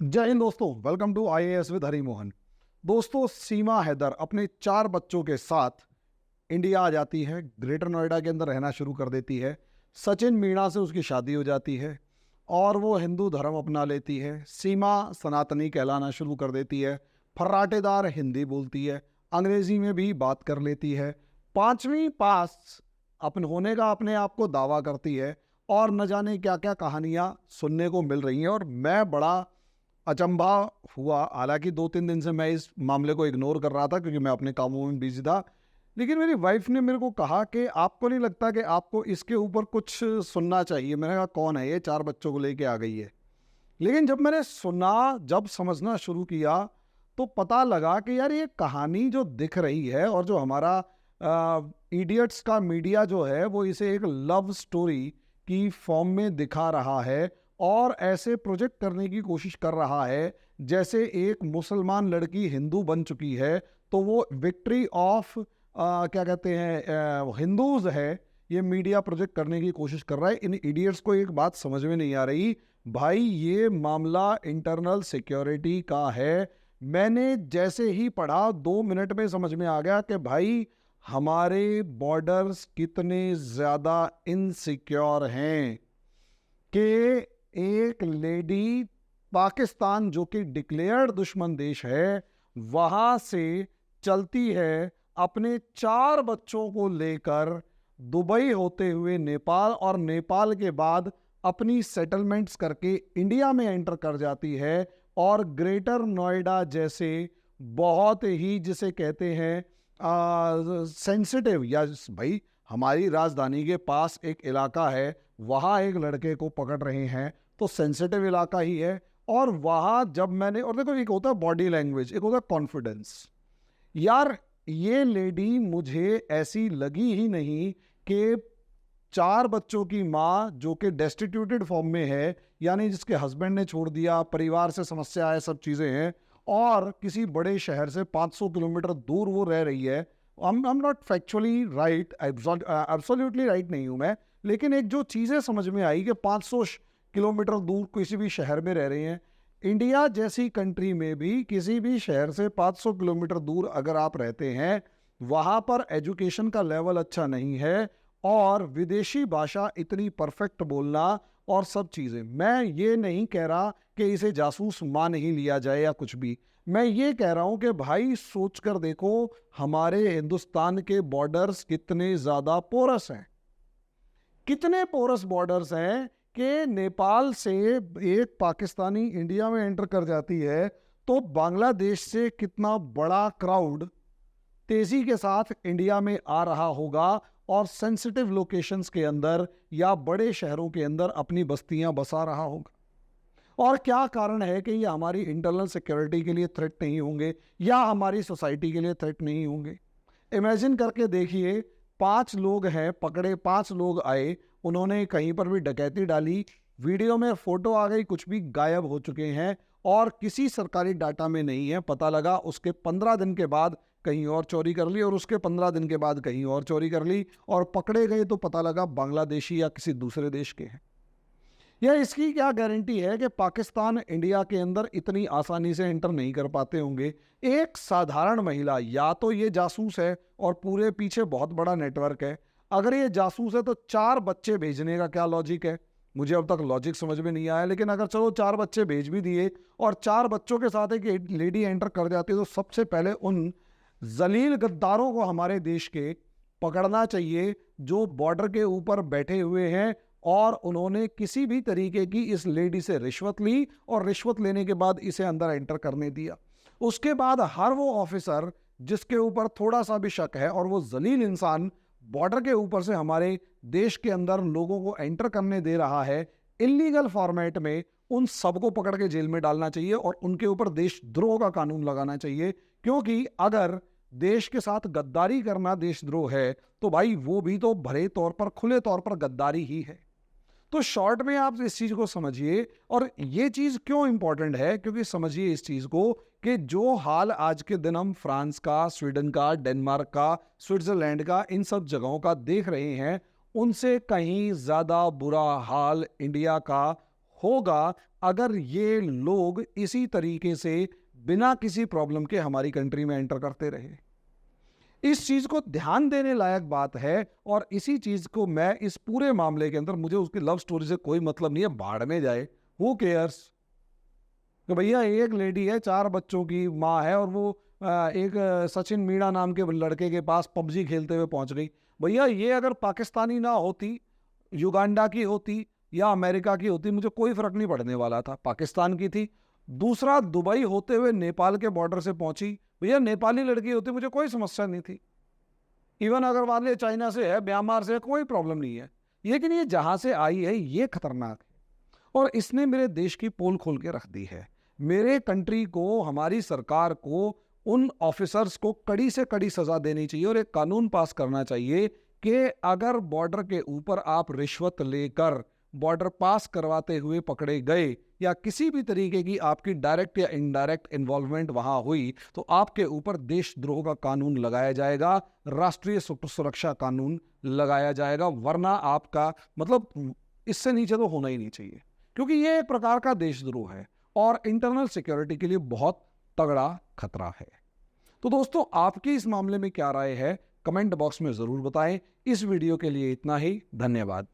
जय हिंद दोस्तों, welcome to IAS with Hari Mohan. दोस्तों, सीमा हैदर अपने 4 बच्चों के साथ इंडिया आ जाती है, ग्रेटर नोएडा के अंदर रहना शुरू कर देती है। सचिन मीणा से उसकी शादी हो जाती है और वो हिंदू धर्म अपना लेती है। सीमा सनातनी कहलाना शुरू कर देती है, फर्राटेदार हिंदी बोलती है, अंग्रेजी में भी बात कर लेती है, 5वीं पास अपन होने का अपने आप को दावा करती है और न जाने क्या क्या कहानियाँ सुनने को मिल रही हैं। और मैं बड़ा अचंभा हुआ, हालांकि 2-3 दिन से मैं इस मामले को इग्नोर कर रहा था क्योंकि मैं अपने कामों में बिजी था। लेकिन मेरी वाइफ ने मेरे को कहा कि आपको नहीं लगता कि आपको इसके ऊपर कुछ सुनना चाहिए। मैंने कहा कौन है ये, 4 बच्चों को लेके आ गई है। लेकिन जब मैंने सुना, जब समझना शुरू किया तो पता लगा कि यार ये कहानी जो दिख रही है और जो हमारा इडियट्स का मीडिया जो है वो इसे एक लव स्टोरी की फॉर्म में दिखा रहा है और ऐसे प्रोजेक्ट करने की कोशिश कर रहा है जैसे एक मुसलमान लड़की हिंदू बन चुकी है तो वो विक्ट्री ऑफ क्या कहते हैं हिंदूज है। ये मीडिया प्रोजेक्ट करने की कोशिश कर रहा है। इन इडियट्स को एक बात समझ में नहीं आ रही, भाई ये मामला इंटरनल सिक्योरिटी का है। मैंने जैसे ही पढ़ा 2 मिनट में समझ में आ गया कि भाई हमारे बॉर्डर्स कितने ज़्यादा इनसिक्योर हैं कि एक लेडी पाकिस्तान जो कि डिक्लेयर्ड दुश्मन देश है वहां से चलती है अपने 4 बच्चों को लेकर दुबई होते हुए नेपाल और नेपाल के बाद अपनी सेटलमेंट्स करके इंडिया में एंटर कर जाती है और ग्रेटर नोएडा जैसे बहुत ही जिसे कहते हैं सेंसिटिव, या भाई हमारी राजधानी के पास एक इलाका है वहाँ एक लड़के को पकड़ रहे हैं तो सेंसिटिव इलाका ही है। और वहाँ जब मैंने, और देखो एक होता है बॉडी लैंग्वेज, एक होता है कॉन्फिडेंस। यार ये लेडी मुझे ऐसी लगी ही नहीं कि 4 बच्चों की माँ जो कि डेस्टिट्यूटेड फॉर्म में है, यानी जिसके हस्बैंड ने छोड़ दिया, परिवार से समस्या है, सब चीज़ें हैं, और किसी बड़े शहर से 500 किलोमीटर दूर वो रह रही है। I am not factually right, absolutely right नहीं हूँ मैं, लेकिन एक जो चीज़ें समझ में आई कि 500 किलोमीटर दूर किसी भी शहर में रह रहे हैं। इंडिया जैसी कंट्री में भी किसी भी शहर से 500 किलोमीटर दूर अगर आप रहते हैं, वहाँ पर एजुकेशन का लेवल अच्छा नहीं है और विदेशी भाषा इतनी परफेक्ट बोलना और सब चीज़ें। मैं ये नहीं कह रहा कि इसे जासूस मान ही लिया जाए या कुछ भी, मैं ये कह रहा हूँ कि भाई सोच कर देखो हमारे हिंदुस्तान के बॉर्डर्स कितने ज़्यादा पोरस हैं, कितने पोरस बॉर्डर्स हैं कि नेपाल से एक पाकिस्तानी इंडिया में एंटर कर जाती है तो बांग्लादेश से कितना बड़ा क्राउड तेजी के साथ इंडिया में आ रहा होगा और सेंसिटिव लोकेशंस के अंदर या बड़े शहरों के अंदर अपनी बस्तियां बसा रहा होगा। और क्या कारण है कि ये हमारी इंटरनल सिक्योरिटी के लिए थ्रेट नहीं होंगे या हमारी सोसाइटी के लिए थ्रेट नहीं होंगे? इमेजिन करके देखिए, 5 लोग हैं पकड़े, 5 लोग आए, उन्होंने कहीं पर भी डकैती डाली, वीडियो में फोटो आ गई, कुछ भी गायब हो चुके हैं और किसी सरकारी डाटा में नहीं है। पता लगा उसके 15 दिन के बाद कहीं और चोरी कर ली और उसके 15 दिन के बाद कहीं और चोरी कर ली और पकड़े गए तो पता लगा बांग्लादेशी या किसी दूसरे देश के हैं। या इसकी क्या गारंटी है कि पाकिस्तान इंडिया के अंदर इतनी आसानी से एंटर नहीं कर पाते होंगे? एक साधारण महिला, या तो ये जासूस है और पूरे पीछे बहुत बड़ा नेटवर्क है। अगर ये जासूस है तो 4 बच्चे भेजने का क्या लॉजिक है? मुझे अब तक लॉजिक समझ में नहीं आया। लेकिन अगर चलो 4 बच्चे भेज भी दिए और 4 बच्चों के साथ एक लेडी एंटर कर जाती है तो सबसे पहले उन जलील गद्दारों को हमारे देश के पकड़ना चाहिए जो बॉर्डर के ऊपर बैठे हुए हैं और उन्होंने किसी भी तरीके की इस लेडी से रिश्वत ली और रिश्वत लेने के बाद इसे अंदर एंटर करने दिया। उसके बाद हर वो ऑफिसर जिसके ऊपर थोड़ा सा भी शक है और वो जलील इंसान बॉर्डर के ऊपर से हमारे देश के अंदर लोगों को एंटर करने दे रहा है इलीगल फॉर्मेट में, उन सबको पकड़ के जेल में डालना चाहिए और उनके ऊपर देशद्रोह का कानून लगाना चाहिए। क्योंकि अगर देश के साथ गद्दारी करना देशद्रोह है तो भाई वो भी तो भरे तौर पर, खुले तौर पर गद्दारी ही है। तो शॉर्ट में आप इस चीज को समझिए। और ये चीज क्यों इंपॉर्टेंट है? क्योंकि समझिए इस चीज को कि जो हाल आज के दिन हम फ्रांस का, स्वीडन का, डेनमार्क का, स्विट्जरलैंड का, इन सब जगहों का देख रहे हैं, उनसे कहीं ज्यादा बुरा हाल इंडिया का होगा अगर ये लोग इसी तरीके से बिना किसी प्रॉब्लम के हमारी कंट्री में एंटर करते रहे। इस चीज को ध्यान देने लायक बात है, और इसी चीज को मैं इस पूरे मामले के अंदर, मुझे उसकी लव स्टोरी से कोई मतलब नहीं है, बाढ़ में जाए, हु केयर्स। तो भैया एक लेडी है, 4 बच्चों की माँ है, और वो एक सचिन मीणा नाम के लड़के के पास पबजी खेलते हुए पहुंच गई। भैया ये अगर पाकिस्तानी ना होती, युगांडा की होती या अमेरिका की होती, मुझे कोई फर्क नहीं पड़ने वाला था, पाकिस्तान की थी। दूसरा, दुबई होते हुए नेपाल के बॉर्डर से पहुंची, भैया नेपाली लड़की होती मुझे कोई समस्या नहीं थी। इवन अगर मान लिया चाइना से है, म्यांमार से है, कोई प्रॉब्लम नहीं है। लेकिन ये जहां से आई है ये खतरनाक है, और इसने मेरे देश की पोल खोल के रख दी है। मेरे कंट्री को, हमारी सरकार को, उन ऑफिसर्स को कड़ी से कड़ी सजा देनी चाहिए, और एक कानून पास करना चाहिए कि अगर बॉर्डर के ऊपर आप रिश्वत लेकर बॉर्डर पास करवाते हुए पकड़े गए, या किसी भी तरीके की आपकी डायरेक्ट या इनडायरेक्ट इन्वॉल्वमेंट वहां हुई, तो आपके ऊपर देशद्रोह का कानून लगाया जाएगा, राष्ट्रीय सुरक्षा कानून लगाया जाएगा, वरना आपका मतलब इससे नीचे तो होना ही नहीं चाहिए, क्योंकि ये एक प्रकार का देशद्रोह है और इंटरनल सिक्योरिटी के लिए बहुत तगड़ा खतरा है। तो दोस्तों, आपकी इस मामले में क्या राय है, कमेंट बॉक्स में जरूर बताएं। इस वीडियो के लिए इतना ही, धन्यवाद।